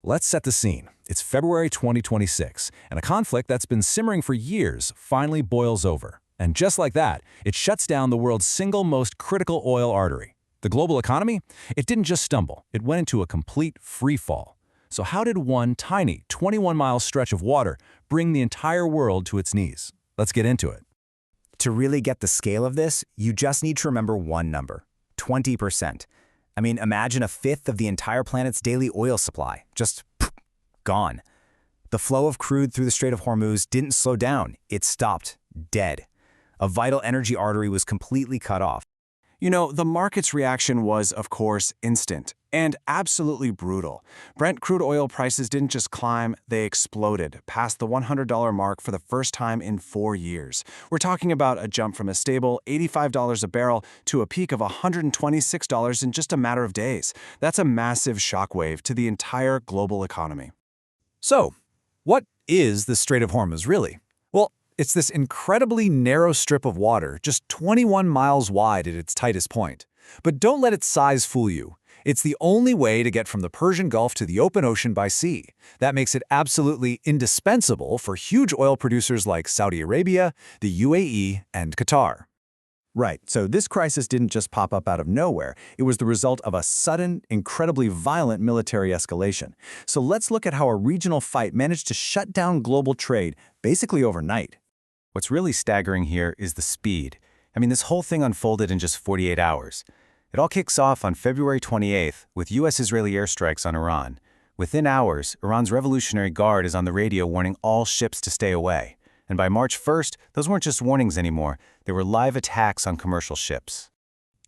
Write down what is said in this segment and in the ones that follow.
Let's set the scene. It's February 2026, and a conflict that's been simmering for years finally boils over. And just like that, it shuts down the world's single most critical oil artery. The global economy? It didn't just stumble, it went into a complete free fall. So how did one tiny 21-mile stretch of water bring the entire world to its knees? Let's get into it. To really get the scale of this, you just need to remember one number: 20%. I mean, imagine a fifth of the entire planet's daily oil supply, just gone. The flow of crude through the Strait of Hormuz didn't slow down, it stopped, dead. A vital energy artery was completely cut off. You know, the market's reaction was, of course, instant and absolutely brutal. Brent crude oil prices didn't just climb, they exploded, past the $100 mark for the first time in 4 years. We're talking about a jump from a stable $85 a barrel to a peak of $126 in just a matter of days. That's a massive shockwave to the entire global economy. So, what is the Strait of Hormuz really? Well, it's this incredibly narrow strip of water, just 21 miles wide at its tightest point. But don't let its size fool you. It's the only way to get from the Persian Gulf to the open ocean by sea. That makes it absolutely indispensable for huge oil producers like Saudi Arabia, the UAE, and Qatar. Right, so this crisis didn't just pop up out of nowhere. It was the result of a sudden, incredibly violent military escalation. So let's look at how a regional fight managed to shut down global trade basically overnight. What's really staggering here is the speed. I mean, this whole thing unfolded in just 48 hours. It all kicks off on February 28th with U.S.-Israeli airstrikes on Iran. Within hours, Iran's Revolutionary Guard is on the radio warning all ships to stay away. And by March 1st, those weren't just warnings anymore, they were live attacks on commercial ships.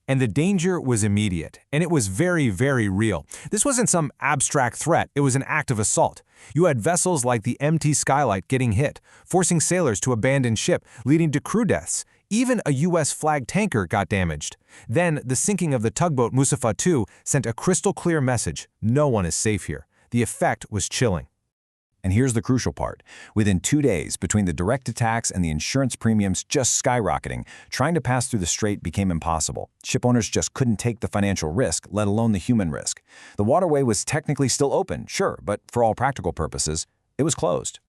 And the danger was immediate, and it was very, very real. This wasn't some abstract threat, it was an act of assault. You had vessels like the MT Skylight getting hit, forcing sailors to abandon ship, leading to crew deaths. Even a U.S.-flagged tanker got damaged. Then, the sinking of the tugboat Musafa II sent a crystal-clear message: no one is safe here. The effect was chilling. And here's the crucial part. Within 2 days, between the direct attacks and the insurance premiums just skyrocketing, trying to pass through the strait became impossible. Ship owners just couldn't take the financial risk, let alone the human risk. The waterway was technically still open, sure, but for all practical purposes, it was closed.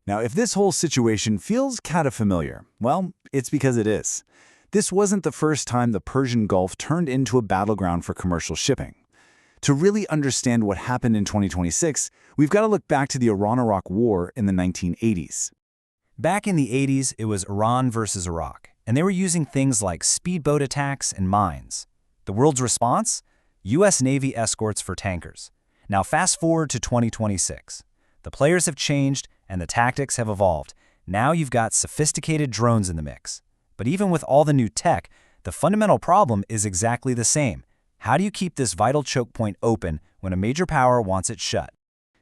Now, if this whole situation feels kind of familiar, well, it's because it is. This wasn't the first time the Persian Gulf turned into a battleground for commercial shipping. To really understand what happened in 2026, we've got to look back to the Iran-Iraq War in the 1980s. Back in the 80s, it was Iran versus Iraq, and they were using things like speedboat attacks and mines. The world's response? U.S. Navy escorts for tankers. Now fast forward to 2026. The players have changed and the tactics have evolved. Now you've got sophisticated drones in the mix. But even with all the new tech, the fundamental problem is exactly the same. How do you keep this vital choke point open when a major power wants it shut?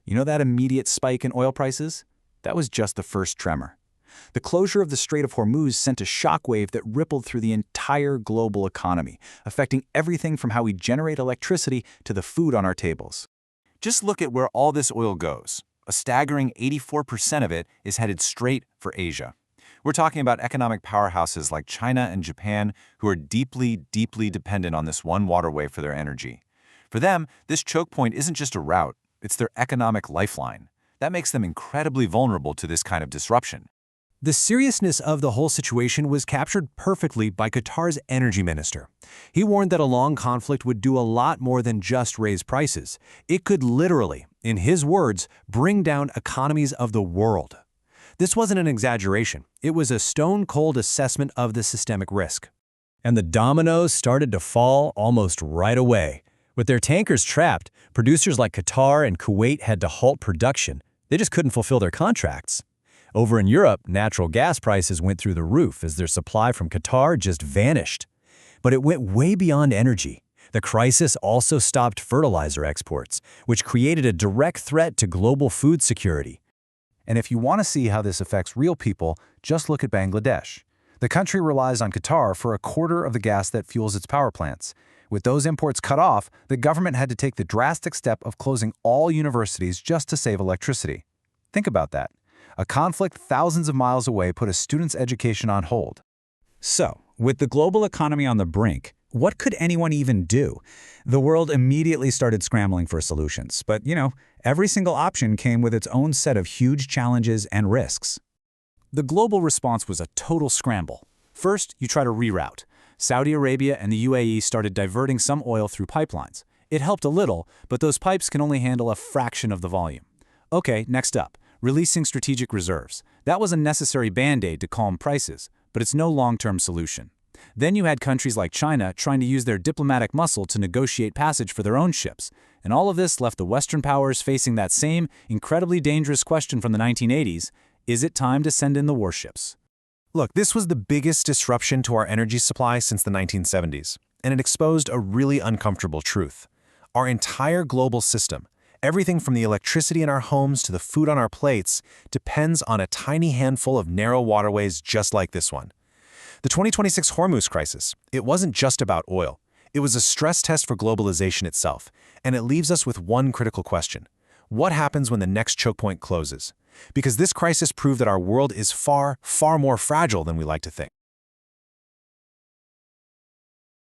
You know that immediate spike in oil prices? That was just the first tremor. The closure of the Strait of Hormuz sent a shockwave that rippled through the entire global economy, affecting everything from how we generate electricity to the food on our tables. Just look at where all this oil goes. A staggering 84% of it is headed straight for Asia. We're talking about economic powerhouses like China and Japan who are deeply, deeply dependent on this one waterway for their energy. For them, this choke point isn't just a route, it's their economic lifeline. That makes them incredibly vulnerable to this kind of disruption. The seriousness of the whole situation was captured perfectly by Qatar's energy minister. He warned that a long conflict would do a lot more than just raise prices. It could literally, in his words, bring down economies of the world. This wasn't an exaggeration. It was a stone-cold assessment of the systemic risk. And the dominoes started to fall almost right away. With their tankers trapped, producers like Qatar and Kuwait had to halt production. They just couldn't fulfill their contracts. Over in Europe, natural gas prices went through the roof as their supply from Qatar just vanished. But it went way beyond energy. The crisis also stopped fertilizer exports, which created a direct threat to global food security. And if you want to see how this affects real people, just look at Bangladesh. The country relies on Qatar for a quarter of the gas that fuels its power plants. With those imports cut off, the government had to take the drastic step of closing all universities just to save electricity. Think about that. A conflict thousands of miles away put a student's education on hold. So, with the global economy on the brink, what could anyone even do? The world immediately started scrambling for solutions, but, Every single option came with its own set of huge challenges and risks. The global response was a total scramble. First, you try to reroute. Saudi Arabia and the UAE started diverting some oil through pipelines. It helped a little, but those pipes can only handle a fraction of the volume. Okay, next up, releasing strategic reserves. That was a necessary band-aid to calm prices, but it's no long-term solution. Then you had countries like China trying to use their diplomatic muscle to negotiate passage for their own ships, and all of this left the Western powers facing that same incredibly dangerous question from the 1980s, is it time to send in the warships? Look, this was the biggest disruption to our energy supply since the 1970s, and it exposed a really uncomfortable truth. Our entire global system, everything from the electricity in our homes to the food on our plates, depends on a tiny handful of narrow waterways just like this one. The 2026 Hormuz crisis, it wasn't just about oil. It was a stress test for globalization itself, and it leaves us with one critical question. What happens when the next chokepoint closes? Because this crisis proved that our world is far, far more fragile than we like to think.